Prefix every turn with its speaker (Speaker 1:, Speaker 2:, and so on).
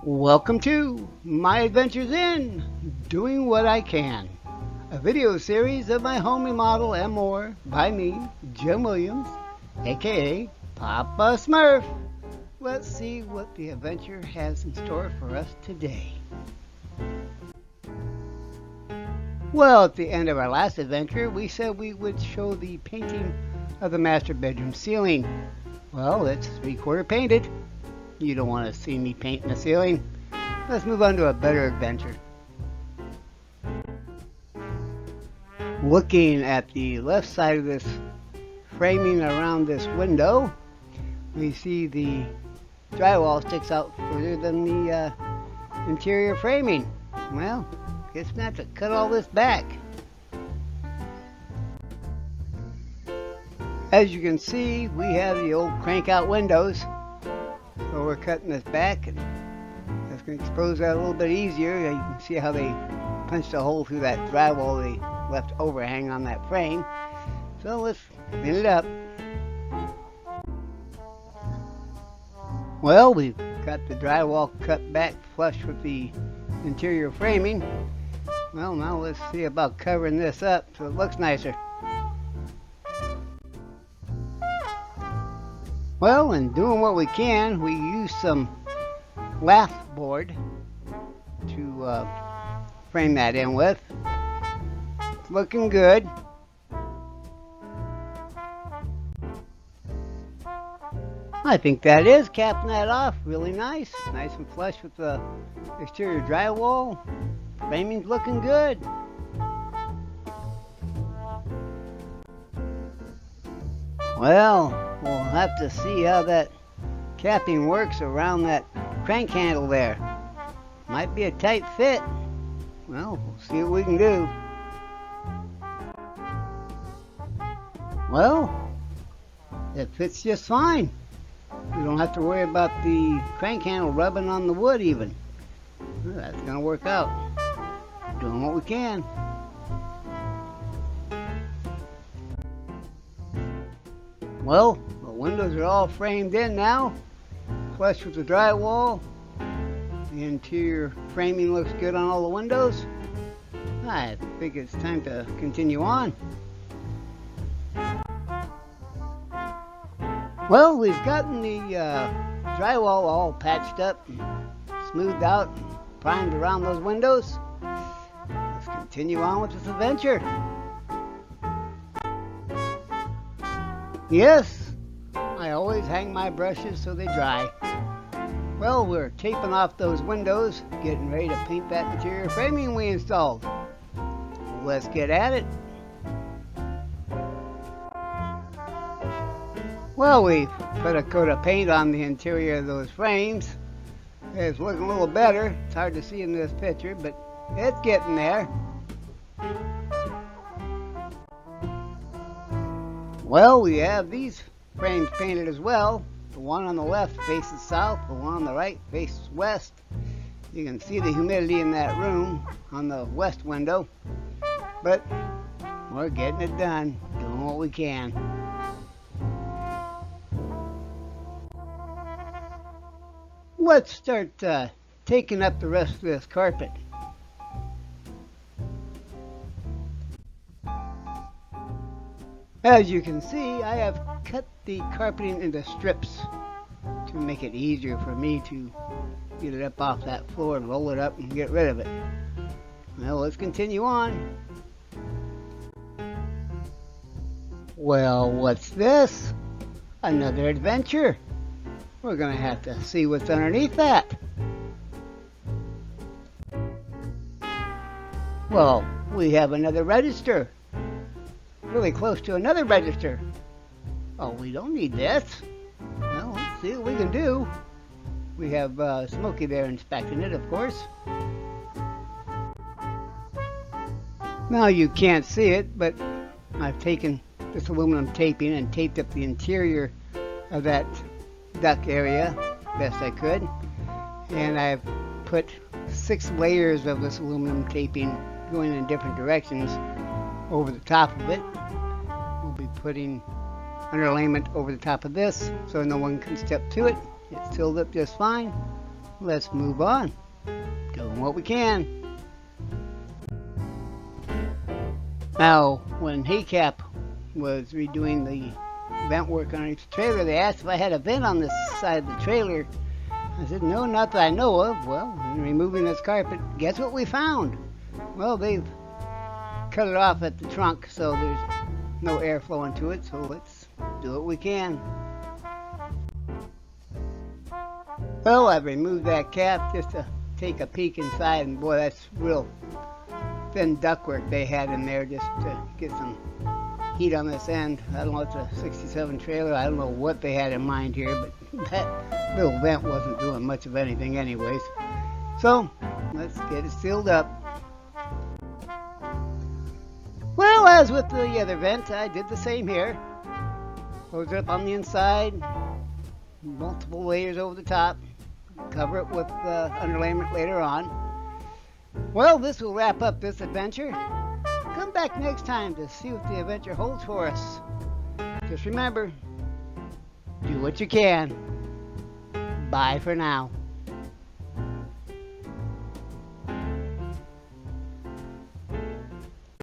Speaker 1: Welcome to My Adventures in Doing What I Can, a video series of my home remodel and more by me, Jim Williams, aka Papa Smurf. Let's see what the adventure has in store for us today. Well, at the end of our last adventure, we said we would show the painting of the master bedroom ceiling. Well, it's 3/4 painted. You don't want to see me painting the ceiling. Let's move on to a better adventure. Looking at the left side of this framing around this window, we see the drywall sticks out further than the interior framing. Well, guess we have to cut all this back. As you can see, we have the old crank out windows. So we're cutting this back and that's going to expose that a little bit easier. You can see how they punched a hole through that drywall they left overhang on that frame. So let's clean it up. Well, we've got the drywall cut back flush with the interior framing. Well, now let's see about covering this up so it looks nicer. Well, in doing what we can, we use some lath board to frame that in with. It's looking good. I think that is capping that off really nice. Nice and flush with the exterior drywall. Framing's looking good. Well, we'll have to see how that capping works around that crank handle there. Might be a tight fit. Well, we'll see what we can do. Well, it fits just fine. We don't have to worry about the crank handle rubbing on the wood even. Well, that's going to work out. Doing what we can. Well, the windows are all framed in now, flush with the drywall. The interior framing looks good on all the windows. I think it's time to continue on. Well, we've gotten the drywall all patched up, and smoothed out, and primed around those windows. Let's continue on with this adventure. Yes, I always hang my brushes so they dry. Well, we're taping off those windows, getting ready to paint that interior framing we installed. Let's get at it. Well, we've put a coat of paint on the interior of those frames. It's looking a little better. It's hard to see in this picture, but it's getting there. Well, we have these frames painted as well. The one on the left faces south, the one on the right faces west. You can see the humidity in that room on the west window. But we're getting it done, doing what we can. Let's start taking up the rest of this carpet. As you can see, I have cut the carpeting into strips to make it easier for me to get it up off that floor and roll it up and get rid of it. Well, let's continue on. Well, what's this? Another adventure. We're going to have to see what's underneath that. Well, we have another register. Really close to another register. Oh, we don't need this. Well, let's see what we can do. We have Smokey there inspecting it, of course. Now you can't see it, but I've taken this aluminum taping and taped up the interior of that duct area best I could. And I've put 6 layers of this aluminum taping going in different directions over the top of it. We'll be putting underlayment over the top of this so no one can step to it. It's filled up just fine. let's move on. Doing what we can. Now, when HACAP was redoing the vent work on its trailer, they asked if I had a vent on this side of the trailer. I said, no, not that I know of. Well, in removing this carpet, guess what we found? Well, they've cut it off at the trunk, so there's no air flowing to it, so let's do what we can. Well, I've removed that cap just to take a peek inside, and boy, that's real thin ductwork they had in there just to get some heat on this end. I don't know, it's a 67 trailer. I don't know what they had in mind here, but that little vent wasn't doing much of anything anyways. So, let's get it sealed up. Well, as with the other vent, I did the same here. Close it up on the inside, multiple layers over the top, cover it with underlayment later on. Well, this will wrap up this adventure. Come back next time to see what the adventure holds for us. Just remember, do what you can. Bye for now.